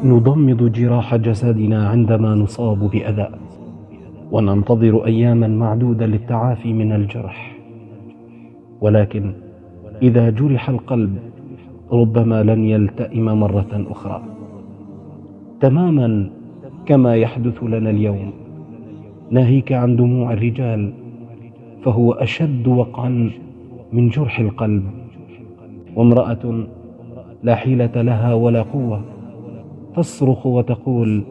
نضمد جراح جسدنا عندما نصاب بأذى، وننتظر أياما معدودة للتعافي من الجرح. ولكن إذا جرح القلب ربما لن يلتئم مرة أخرى، تماما كما يحدث لنا اليوم. ناهيك عن دموع الرجال، فهو أشد وقعا من جرح القلب. وامرأة لا حيلة لها ولا قوة تصرخ وتقول: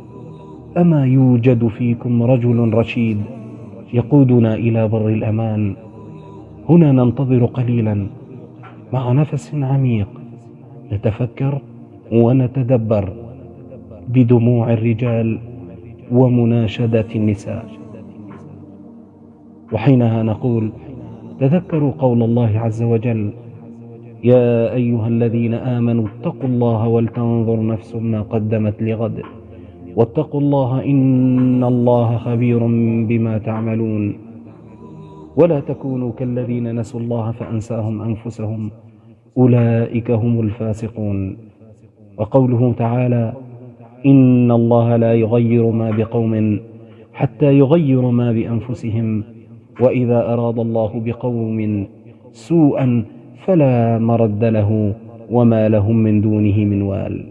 أما يوجد فيكم رجل رشيد يقودنا إلى بر الأمان؟ هنا ننتظر قليلا مع نفس عميق، نتفكر ونتدبر بدموع الرجال ومناشدة النساء، وحينها نقول: تذكروا قول الله عز وجل: يا أيها الذين آمنوا اتقوا الله ولتنظر نفس ما قدمت لغد واتقوا الله إن الله خبير بما تعملون. ولا تكونوا كالذين نسوا الله فأنساهم أنفسهم أولئك هم الفاسقون. وقوله تعالى: إن الله لا يغير ما بقوم حتى يغيروا ما بأنفسهم وإذا أراد الله بقوم سوءا فلا مرد له وما لهم من دونه من وال.